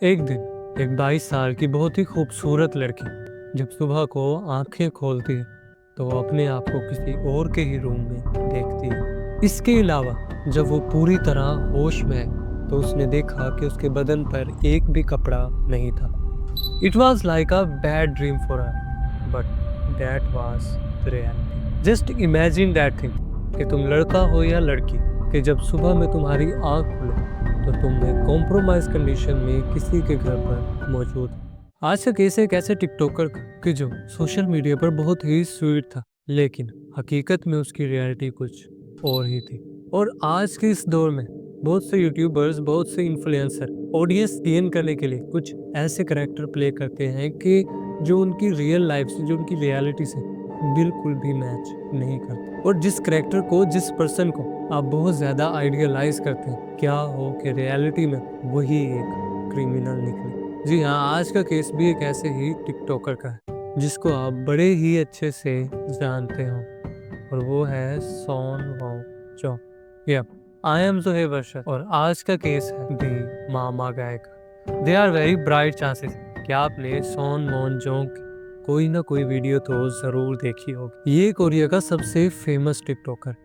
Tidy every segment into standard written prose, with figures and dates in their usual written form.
एक दिन एक 22 साल की बहुत ही खूबसूरत लड़की जब सुबह को आंखें खोलती है तो वो अपने आप को किसी और के ही रूम में देखती है। इसके अलावा जब वो पूरी तरह होश में है तो उसने देखा कि उसके बदन पर एक भी कपड़ा नहीं था। It was like a bad dream for her but that was the reality. Just imagine that thing कि तुम लड़का हो या लड़की, कि जब सुबह में तुम्हारी आंख खुले तो तुम एक कॉम्प्रोमाइज कंडीशन में किसी के घर पर मौजूद हो। आज का केस एक ऐसे टिकटॉकर का कि जो सोशल मीडिया पर बहुत ही स्वीट था, लेकिन हकीकत में उसकी रियलिटी कुछ और ही थी। और आज के इस दौर में बहुत से यूट्यूबर्स, बहुत से इन्फ्लुएंसर ऑडियंस गेन करने के लिए कुछ ऐसे करेक्टर प्ले करते हैं कि जो उनकी रियल लाइफ से, जो उनकी रियलिटी से बिल्कुल भी मैच नहीं करते। और जिस करेक्टर को, जिस पर्सन को आप बहुत ज्यादा आइडियलाइज करते हैं, क्या हो कि रियलिटी में वही एक क्रिमिनल निकले। जी हाँ, आज का केस भी एक ऐसे ही टिकटॉकर का है जिसको आप बड़े ही अच्छे से जानते हो, और वो है Son Wong Chong. Yep, I am Zoheb Arshad और आज का केस है दी मामा गाय का। They are very bright chances कि आपने सोन वॉन्ग चोंग की कोई ना कोई वीडियो तो जरूर देखी होगी। ये कोरिया का सबसे famous TikToker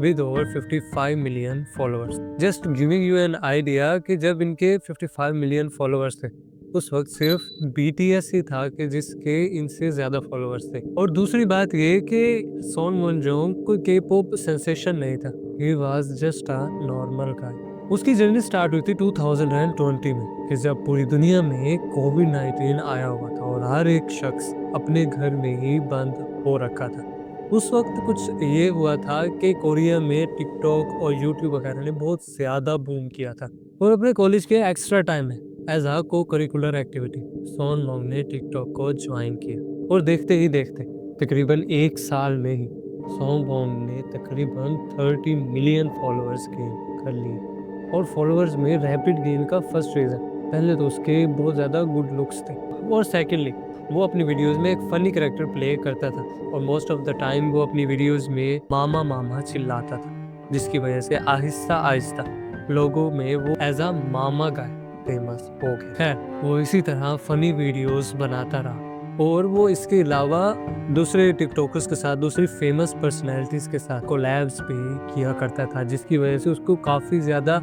with over 55 million followers. Just giving you an idea कि जब इनके 55 मिलियन फॉलोअर्स थे उस वक्त सिर्फ BTS ही था कि जिसके इनसे ज्यादा फॉलोअर्स थे। और दूसरी बात ये कि सोन वॉन्ग कोई K-pop सेंसेशन नहीं था, he was just a normal guy. उसकी जर्नी स्टार्ट हुई थी 2020 में कि जब पूरी दुनिया में कोविड-19 आया हुआ था और हर एक शख्स अपने घर में ही बंद हो रखा था। उस वक्त कुछ ये हुआ था कि कोरिया में टिकटॉक और यूट्यूब वगैरह ने बहुत ज्यादा बूम किया था। और अपने कॉलेज के एक्स्ट्रा टाइम में एज अ को करिकुलर एक्टिविटी सोन वॉन्ग ने टिकटॉक को ज्वाइन किया। और देखते ही देखते तकरीबन एक साल में ही सोन वॉन्ग ने तकरीबन 30 मिलियन फॉलोअर्स गेन कर लिए। और फॉलोअर्स में रैपिड गेन का फर्स्ट रीजन, पहले तो उसके बहुत ज़्यादा गुड लुक्स थे, और सेकेंडली वो अपनी वीडियोस में एक फनी करेक्टर प्ले करता था और मोस्ट ऑफ द टाइम वो अपनी वीडियोस में मामा मामा चिल्लाता था, जिसकी वजह से आहिस्ता आहिस्ता लोगों में वो as a mama guy famous हो गया। खैर, वो इसी तरह फनी वीडियोस बनाता रहा और वो इसके अलावा दूसरे टिकटॉकर्स के साथ, दूसरी फेमस पर्सनैलिटीज के साथ कोलैब्स भी किया करता था, जिसकी वजह से उसको काफ़ी ज़्यादा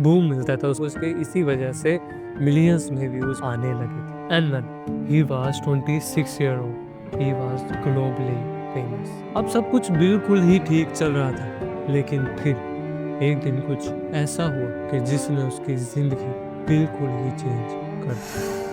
बूम मिलता था। उसके इसी वजह से मिलियंस में व्यूज आने लगे थे। And when he was 26 year old he was globally famous. अब सब कुछ बिल्कुल ही ठीक चल रहा था, लेकिन फिर एक दिन कुछ ऐसा हुआ कि जिसने उसकी जिंदगी बिल्कुल ही चेंज कर दी।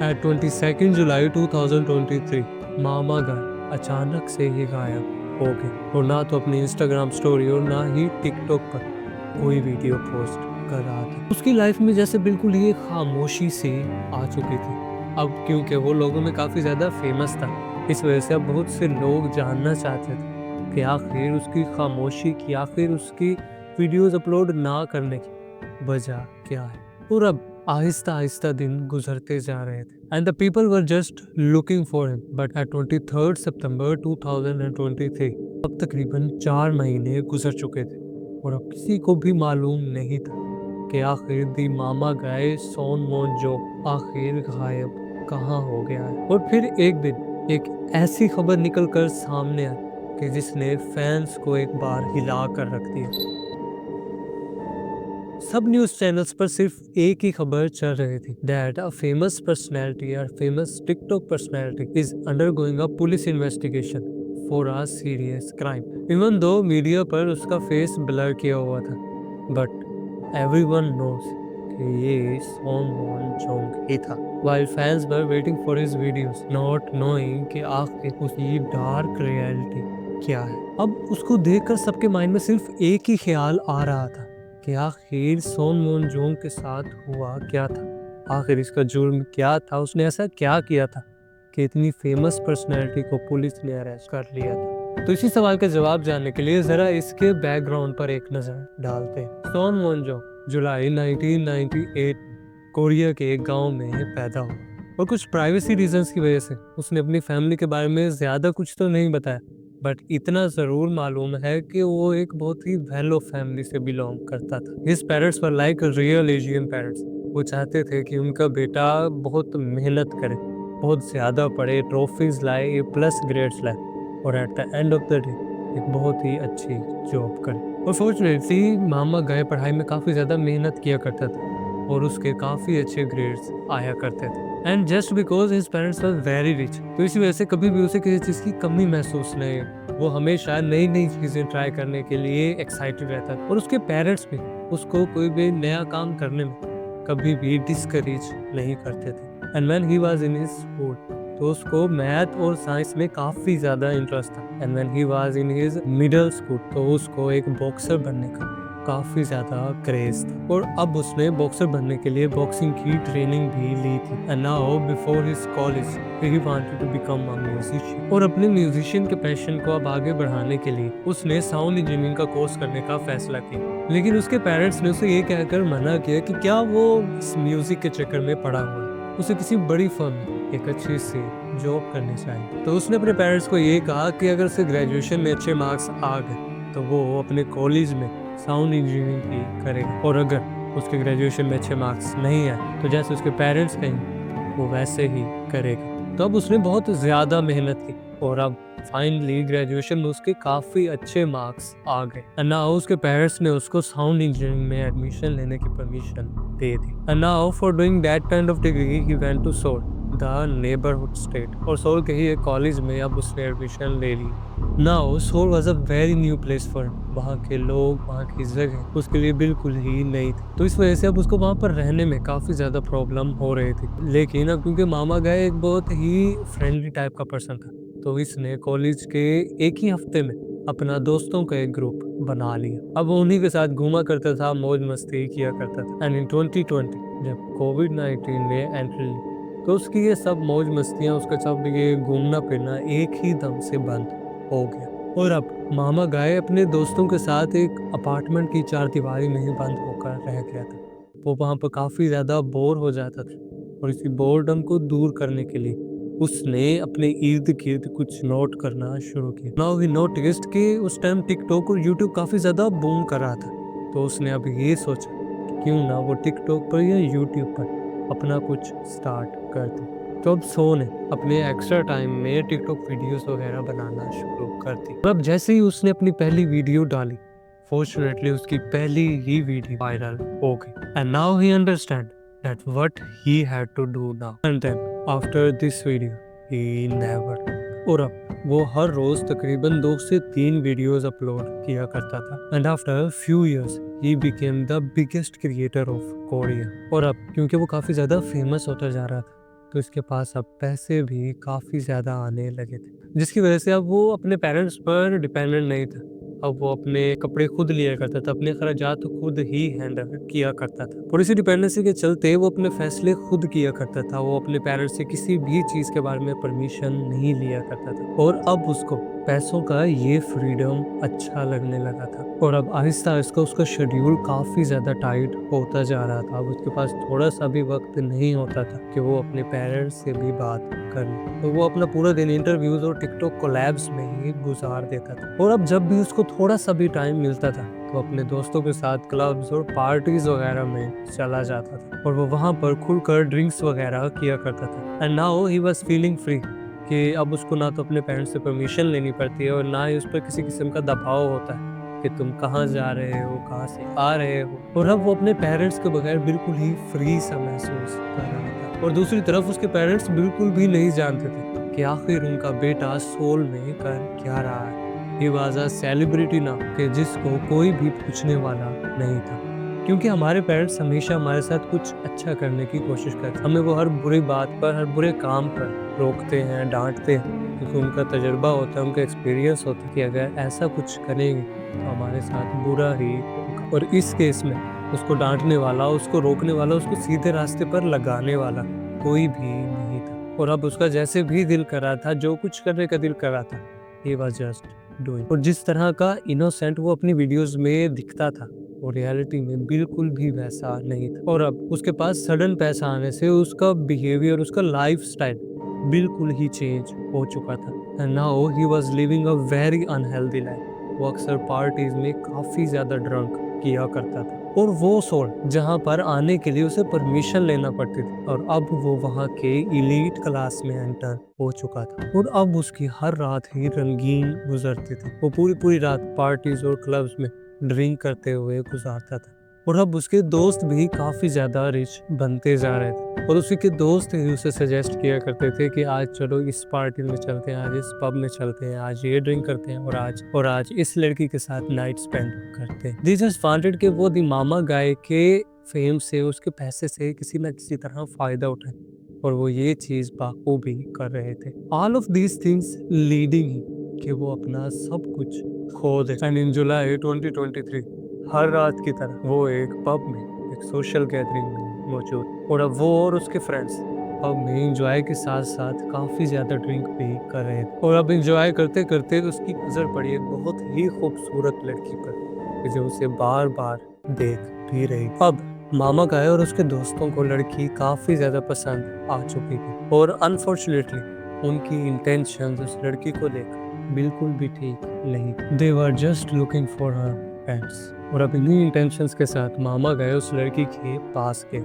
एट 22 जुलाई 2023 मामा गाय अचानक से ही गायब हो गए और ना तो अपनी इंस्टाग्राम स्टोरी और ना ही टिकटॉक पर कोई वीडियो पोस्ट कर रहा था। उसकी लाइफ में जैसे बिल्कुल ही खामोशी सी आ चुकी थी। अब क्योंकि वो लोगों में काफी ज्यादा फेमस था, इस वजह से अब बहुत से लोग जानना चाहते थे कि आखिर उसकी खामोशी की, आखिर उसकी वीडियोस अपलोड ना करने की वजह क्या है। और अब आहिस्ता आहिस्ता दिन गुजरते जा रहे थे and the people were just looking for him. But at 23 सितंबर 2023 अब तकरीबन 4 महीने गुजर चुके थे और अब किसी को भी मालूम नहीं था कि आखिर दी मामा गाय सोन वॉन्ग चोंग आखिर गायब कहाँ हो गया है। और फिर एक दिन एक ऐसी खबर निकल कर सामने आई कि जिसने फैंस को एक बार हिला कर रख दिया। सब न्यूज चैनल्स पर सिर्फ एक ही खबर चल रही थी, दैट अ फेमस पर्सनैलिटी और famous TikTok personality is undergoing a police investigation for a serious crime. Even though media पर उसका फेस ब्लर किया हुआ था, बट एवरीवन नोस कि ये सोन वॉन्ग चोंग ही था। While fans were waiting for his videos, not knowing कि आखिर उसकी डार्क रियलिटी क्या है। अब उसको देखकर सबके माइंड में सिर्फ एक ही ख्याल आ रहा था कि आखिर सोन वॉन्ग चोंग के साथ हुआ क्या था, आखिर इसका जुर्म क्या था, उसने ऐसा क्या किया था कि इतनी फेमस पर्सनैलिटी को पुलिस ने अरेस्ट कर लिया था। तो इसी सवाल का जवाब जानने के लिए जरा इसके बैकग्राउंड पर एक नजर डालते हैं। सोन वॉन्ग चोंग जुलाई 1998 कोरिया के एक गांव में पैदा हुआ और कुछ प्राइवेसी रीजंस की वजह से उसने अपनी फैमिली के बारे में ज्यादा कुछ तो नहीं बताया, बट इतना जरूर मालूम है कि वो एक बहुत ही वेल ऑफ फैमिली से बिलोंग करता था। His parents were like real Asian parents. वो चाहते थे कि उनका बेटा बहुत मेहनत करे, बहुत ज़्यादा पढ़े, ट्रॉफीज़ लाए, ए+ ग्रेड्स लाए और at the end of the day एक बहुत ही अच्छी जॉब करे। और फॉर्चुनेटली मामा गए पढ़ाई में काफ़ी ज़्यादा मेहनत किया करता था और उसके काफ़ी अच्छे ग्रेड्स आया करते थे। And just because his parents were very rich, तो इसी वजह से कभी भी उसे किसी चीज़ की कमी महसूस नहीं हुई। वो हमेशा नई नई चीज़ें ट्राई करने के लिए एक्साइटेड रहता था और उसके पेरेंट्स भी उसको कोई भी नया काम करने में कभी भी डिस्करेज नहीं करते थे। And when he was in his school, तो उसको मैथ और साइंस में काफ़ी ज़्यादा इंटरेस्ट था। And when he was in his middle school, तो उसको एक बॉक्सर बनने का काफ़ी ज़्यादा क्रेज था और अब उसने बॉक्सर बनने के लिए बॉक्सिंग की ट्रेनिंग भी ली थी। And now before his college he wanted to become a musician, और अपने म्यूजिशियन के पैशन को अब आगे बढ़ाने के लिए उसने साउंड इंजीनियरिंग का कोर्स करने का फैसला किया। लेकिन उसके पेरेंट्स ने उसे ये कहकर मना किया कि क्या वो इस म्यूजिक के चक्कर में पड़ा हुआ है, उसे किसी बड़ी फर्म में एक अच्छी सी जॉब करनी चाहिए। तो उसने अपने पेरेंट्स को ये कहा कि अगर उसे ग्रेजुएशन में अच्छे मार्क्स आ गए तो वो अपने कॉलेज में साउंड इंजीनियरिंग ही करेगा, और अगर उसके ग्रेजुएशन में अच्छे मार्क्स नहीं आए तो जैसे उसके पेरेंट्स कहेंगे वो वैसे ही करेगा। तो अब उसने बहुत ज़्यादा मेहनत की और अब फाइनली ग्रेजुएशन में उसके काफ़ी अच्छे मार्क्स आ गए। एंड नाउ उसके पेरेंट्स ने उसको साउंड इंजीनियरिंग में एडमिशन लेने की परमिशन दे दी। And now for doing that kind of degree he went to Seoul, the neighbourhood state, और सोल के ही एक कॉलेज में अब उसने एडमिशन ले ली। Now Seoul was a very new place for, वहाँ के लोग, वहाँ की जगह उसके लिए बिल्कुल ही नई थी। तो इस वजह से अब उसको वहाँ पर रहने में काफ़ी ज़्यादा प्रॉब्लम हो रही थी। लेकिन अब क्योंकि मामा गए एक बहुत ही फ्रेंडली टाइप का पर्सन था, तो इसने कॉलेज के एक ही हफ्ते में अपना दोस्तों का एक ग्रुप बना लिया। अब वो उन्हीं के साथ घूमा करता था, मौज मस्ती किया करता था। एंड इन 2020 जब कोविड-19 ने एंट्री ली, तो उसकी ये सब मौज मस्तियाँ, उसका सब ये घूमना फिरना एक ही दम से बंद हो गया। और अब मामा गाय अपने दोस्तों के साथ एक अपार्टमेंट की चारदीवारी में ही बंद होकर रह गया था। वो वहाँ पर काफ़ी ज़्यादा बोर हो जाता था और इसी बोरडम को दूर करने के लिए उसने अपने इर्द गिर्द कुछ नोट करना शुरू किया। नाउ ही नोटिस्ड कि उस टाइम टिकटॉक और यूट्यूब काफ़ी ज़्यादा बूम कर रहा था, तो उसने अब ये सोचा कि क्यों ना वो टिकटॉक पर या यूट्यूब पर अपना कुछ स्टार्ट कर दे। तो अब सो ने अपने एक्स्ट्रा टाइम में टिकटॉक वीडियोस वगैरह बनाना शुरू कर दी। अब जैसे ही उसने अपनी पहली वीडियो डाली, फॉर्चुनेटली उसकी पहली ही वीडियो वायरल हो गई। And now he understand that what he had to do now. And then after this video he never, और अब वो हर रोज तकरीबन 2 से 3 वीडियोस अपलोड किया करता था। And after few years he became the biggest creator of Korea. और अब क्योंकि वो काफ़ी ज़्यादा फेमस होता जा रहा था, तो इसके पास अब पैसे भी काफ़ी ज़्यादा आने लगे थे, जिसकी वजह से अब वो अपने पेरेंट्स पर डिपेंडेंट नहीं था। अब वो अपने कपड़े खुद लिया करता था, अपने खर्चात खुद ही हैंडल किया करता था, और इसी डिपेंडेंसी के चलते वो अपने फैसले खुद किया करता था। वो अपने पेरेंट्स से किसी भी चीज़ के बारे में परमिशन नहीं लिया करता था, और अब उसको पैसों का ये फ्रीडम अच्छा लगने लगा था। और अब आहिस्ता आहिस्ता उसका शेड्यूल काफ़ी ज़्यादा टाइट होता जा रहा था। अब उसके पास थोड़ा सा भी वक्त नहीं होता था कि वो अपने पेरेंट्स से भी बात कर ले। तो वो अपना पूरा दिन इंटरव्यूज और टिकटॉक कोलैब्स में ही गुजार देता था। और अब जब भी उसको थोड़ा सा भी टाइम मिलता था तो अपने दोस्तों के साथ क्लब्स और पार्टीज वगैरह में चला जाता था, और वो वहाँ पर खुलकर ड्रिंक्स वगैरह किया करता था। And now he was feeling free कि अब उसको ना तो अपने पेरेंट्स से परमिशन लेनी पड़ती है और ना ही उस पर किसी किस्म का दबाव होता है कि तुम कहाँ जा रहे हो, कहाँ से आ रहे हो। और अब वो अपने पेरेंट्स के बगैर बिल्कुल ही फ्री सा महसूस कर रहा था। और दूसरी तरफ उसके पेरेंट्स बिल्कुल भी नहीं जानते थे कि आखिर उनका बेटा सोल में कर क्या रहा है। He was a celebrity now, कि जिसको कोई भी पूछने वाला नहीं था, क्योंकि हमारे पेरेंट्स हमेशा हमारे साथ कुछ अच्छा करने की कोशिश करते हैं। हमें वो हर बुरी बात पर, हर बुरे काम पर रोकते हैं, डांटते हैं, क्योंकि उनका तजुर्बा होता है, उनका एक्सपीरियंस होता है कि अगर ऐसा कुछ करेंगे तो हमारे साथ बुरा ही होगा। और इस केस में उसको डांटने वाला, उसको रोकने वाला, उसको सीधे रास्ते पर लगाने वाला कोई भी नहीं था। और अब उसका जैसे भी दिल कर रहा था, जो कुछ करने का दिल कर रहा था, he was just doing। और जिस तरह का इनोसेंट वो अपनी वीडियोस में दिखता था, वो रियलिटी में बिल्कुल भी वैसा नहीं था। और अब उसके पास सडन पैसा आने से उसका बिहेवियर, उसका लाइफस्टाइल बिल्कुल ही चेंज हो चुका था। And now he was living a very unhealthy life. वो अक्सर पार्टीज में काफ़ी ज़्यादा ड्रंक किया करता था, और वो सोल जहाँ पर आने के लिए उसे परमिशन लेना पड़ती थी, और अब वो वहाँ के इलीट क्लास में एंटर हो चुका था। और अब उसकी हर रात ही रंगीन गुजरती थी। वो पूरी पूरी रात पार्टीज और क्लब्स में ड्रिंक करते हुए गुजारता था। और अब उसके दोस्त भी काफी ज्यादा रिच बनते जा रहे थे, और उसी के दोस्त ही उसे सजेस्ट किया करते थे कि आज चलो इस पार्टी में चलते हैं, आज इस पब में चलते हैं, आज ये ड्रिंक करते हैं, और आज इस लड़की के साथ नाइट स्पेंड करते हैं। दे जस्ट वांटेड कि वो दी मामा गाय के फेम से, उसके पैसे से किसी न किसी तरह फायदा उठाए, और वो ये चीज बाखूबी कर रहे थे। All of these things leading कि वो अपना सब कुछ खो दे। एंड इन जुलाई 2023 हर रात की तरह वो एक पब में, एक सोशल गैदरिंग में मौजूद, और अब वो और उसके फ्रेंड्स पब में एंजॉय के साथ साथ काफी ज्यादा ड्रिंक भी कर रहे थे। और अब एंजॉय करते करते उसकी नजर पड़ी एक बहुत ही खूबसूरत लड़की पर, जो उसे बार बार देख भी रही। अब मामा गाय और उसके दोस्तों को लड़की काफी ज्यादा पसंद आ चुकी थी, और अनफॉर्चुनेटली उनकी इंटेंशंस उस लड़की को लेकर बिल्कुल भी ठीक नहीं। They were just looking for her friends. और अब इन्हीं इंटेंशंस के साथ मामा गए उस लड़की के पास गए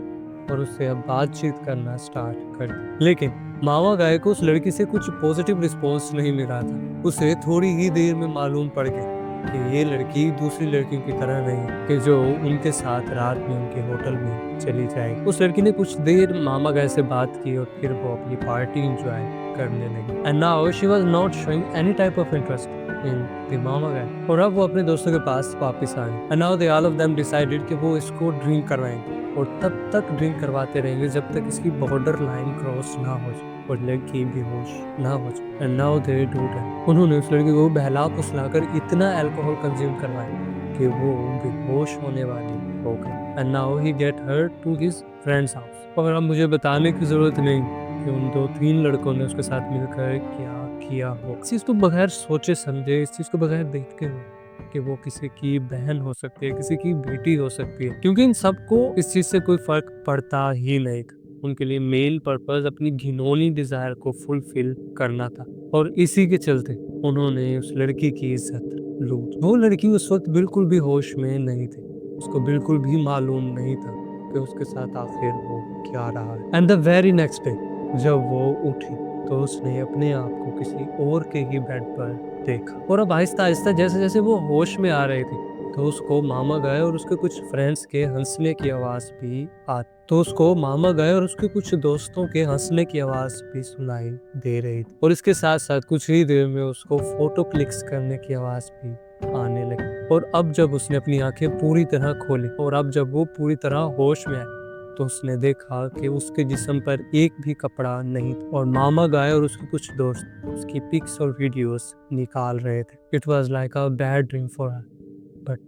और उससे अब बातचीत करना स्टार्ट कर दी। लेकिन मामा गाय को उस लड़की से कुछ पॉजिटिव रिस्पॉन्स नहीं मिल रहा था। उसे थोड़ी ही देर में मालूम पड़ गया कि ये लड़की दूसरी लड़कियों की तरह नहीं है, कि जो उनके साथ रात में उनके होटल में चली जाएगी। उस लड़की ने कुछ देर मामा गाय से बात की और फिर वो अपनी पार्टी एंजॉय करने लगी। And now she was not showing any type of interest in the mama guy. और अब वो अपने दोस्तों के पास वापस आ गए। And now they all of them decided कि वो इसको ड्रिंक करवाएंगे, और तब तक ड्रिंक करवाते रहेंगे जब तक इसकी बॉर्डर लाइन क्रॉस ना हो जाए और लड़की बेहोश ना हो जाए। And now they do that. उन्होंने उस लड़की को बहला फुसलाकर इतना अल्कोहल कंज्यूम करवाया कि वो बेहोश होने वाली हो गई। And now he get her to his friends house. और अब मुझे बताने की जरूरत नहीं कि उन 2-3 लड़कों ने उसके साथ मिलकर क्या किया हो। इस चीज को बगैर सोचे समझे, इस चीज को बगैर देखते हुए कि वो किसी की बहन हो सकती है, किसी की बेटी हो सकती है, क्योंकि इन सबको इस चीज से कोई फर्क पड़ता ही नहीं था। उनके लिए मेन पर्पस अपनी घिनौनी डिजायर को फुलफिल करना था, और इसी के चलते उन्होंने उस लड़की की इज्जत लूट। वो लड़की उस वक्त बिल्कुल भी होश में नहीं थी। उसको बिल्कुल भी मालूम नहीं था कि उसके साथ आखिर वो क्या रहा है। And the very next day जब वो उठी तो उसने अपने आप को किसी और के ही बेड पर देखा। और अब आहिस्ता आहिस्ता जैसे जैसे वो होश में आ रही थी तो उसको मामा गए और उसके कुछ फ्रेंड्स के हंसने की आवाज भी दोस्तों के हंसने की आवाज भी सुनाई दे रही थी। और इसके साथ साथ कुछ ही देर में उसको फोटो क्लिक्स करने की आवाज भी आने लगी। और अब जब उसने अपनी आंखें पूरी तरह खोली और अब जब वो पूरी तरह होश में आई तो उसने देखा कि उसके जिस्म पर एक भी कपड़ा नहीं था, और मामा गाय और उसके कुछ दोस्त उसकी पिक्स और वीडियोस निकाल रहे थे। It was like a bad dream for her, but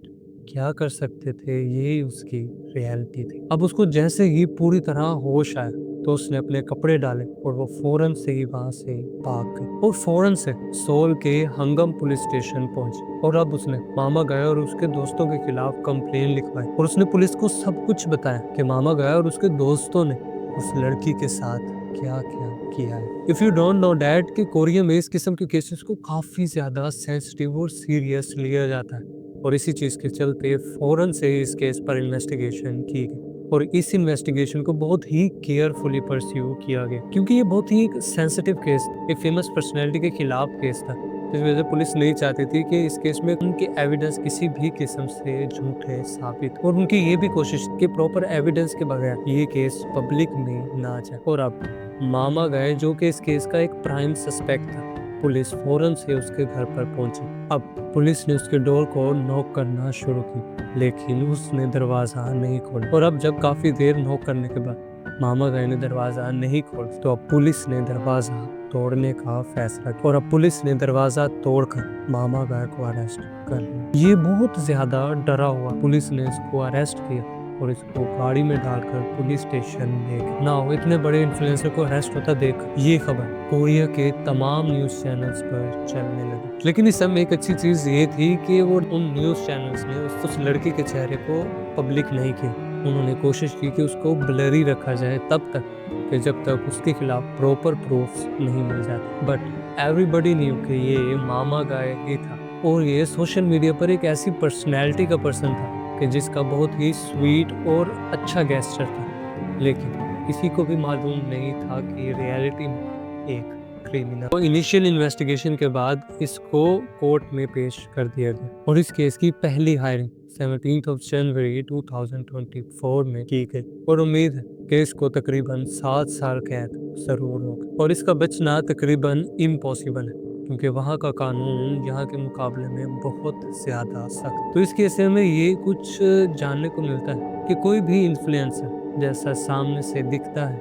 क्या कर सकते थे, ये उसकी रियलिटी थी। अब उसको जैसे ही पूरी तरह होश आया तो उसने अपने कपड़े डाले और वो फौरन से ही वहां से भाग गई और फौरन से सोल के हंगम पुलिस स्टेशन पहुंची। और अब उसने मामा गया और उसके दोस्तों के खिलाफ कंप्लेन लिखवाई और उसने पुलिस को सब कुछ बताया कि मामा गया और उसके दोस्तों ने उस लड़की के साथ क्या क्या किया है। If you don't know that कि कोरिया में इस किस्म के केसेस को काफी ज्यादा सेंसिटिव और सीरियस लिया जाता है, और इसी चीज के चलते फौरन से इस केस पर इन्वेस्टिगेशन की गई और इस इन्वेस्टिगेशन को बहुत ही केयरफुली परस्यू किया गया, क्योंकि ये बहुत ही एक सेंसिटिव केस, एक फेमस पर्सनैलिटी के खिलाफ केस था। इस वजह से पुलिस नहीं चाहती थी कि इस केस में उनके एविडेंस किसी भी किस्म से झूठे साबित, और उनकी ये भी कोशिश कि प्रॉपर एविडेंस के बगैर ये केस पब्लिक में ना जाए। और अब मामा गए जो कि इस केस का एक प्राइम सस्पेक्ट था, पुलिस फौरन से उसके घर पर पहुंची। अब पुलिस ने उसके डोर को नॉक करना शुरू की, लेकिन उसने दरवाजा नहीं खोला। और अब जब काफी देर नॉक करने के बाद मामा गए ने दरवाजा नहीं खोला तो अब पुलिस ने दरवाजा तोड़ने का फैसला किया, और अब पुलिस ने दरवाजा तोड़कर मामा गाय को अरेस्ट कर लिया। ये बहुत ज्यादा डरा हुआ पुलिस ने इसको अरेस्ट किया और इसको गाड़ी में डालकर पुलिस स्टेशन ले गए। ना इतने बड़े इन्फ्लुएंसर को अरेस्ट होता देख ये खबर कोरिया के तमाम न्यूज चैनल्स पर चलने लगी। लेकिन इस समय एक अच्छी चीज ये थी कि वो उन न्यूज चैनल्स ने उस लड़के के चेहरे को पब्लिक नहीं किया। उन्होंने कोशिश की कि उसको ब्लरी रखा जाए तब तक कि जब तक उसके खिलाफ प्रॉपर प्रूफ्स नहीं मिल जाते। बट एवरीबडी न्यू कि ये मामा गाय ही था, और ये सोशल मीडिया पर एक ऐसी पर्सनैलिटी का पर्सन था कि कि जिसका बहुत ही स्वीट और अच्छा गेस्चर था, लेकिन किसी को भी मालूम नहीं था कि रियलिटी में एक क्रिमिनल। तो इनिशियल इन्वेस्टिगेशन के बाद इसको कोर्ट में पेश कर दिया गया और इस केस की पहली हायरिंग 17 जनवरी 2024 में की गई और उम्मीद है कि इसको तकरीबन 7 साल कैद जरूर होगा और इसका बचना तकरीबन इम्पॉसिबल है, क्योंकि वहाँ का कानून यहाँ के मुकाबले में बहुत ज़्यादा सख्त। तो इस केस में ये कुछ जानने को मिलता है कि कोई भी इन्फ्लुएंसर जैसा सामने से दिखता है,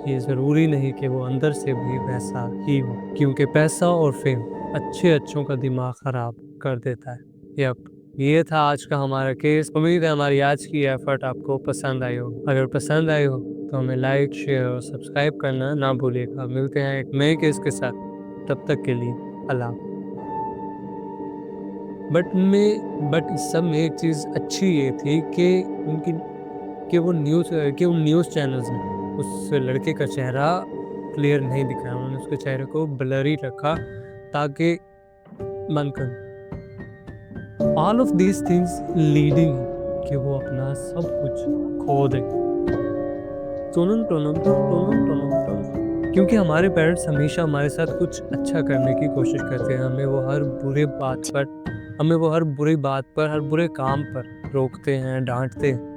ये ज़रूरी नहीं कि वो अंदर से भी वैसा ही हो, क्योंकि पैसा और फेम अच्छों का दिमाग ख़राब कर देता है। यप, ये था आज का हमारा केस। उम्मीद है हमारी आज की एफर्ट आपको पसंद आई हो। अगर पसंद आई हो तो हमें लाइक, शेयर और सब्सक्राइब करना ना भूलिएगा। मिलते हैं एक नए केस के साथ, तब तक के लिए अल्लाह। बट इस सब में एक चीज़ अच्छी ये थी कि उनकी उन न्यूज़ चैनल्स ने उस लड़के का चेहरा क्लियर नहीं दिखाया, उन्होंने उसके चेहरे को ब्लरी रखा ताकि मन कर all of these things leading कि वो अपना सब कुछ खो दे। क्योंकि हमारे पेरेंट्स हमेशा हमारे साथ कुछ अच्छा करने की कोशिश करते हैं, हमें वो हर बुरी बात पर, हर बुरे काम पर रोकते हैं, डांटते हैं,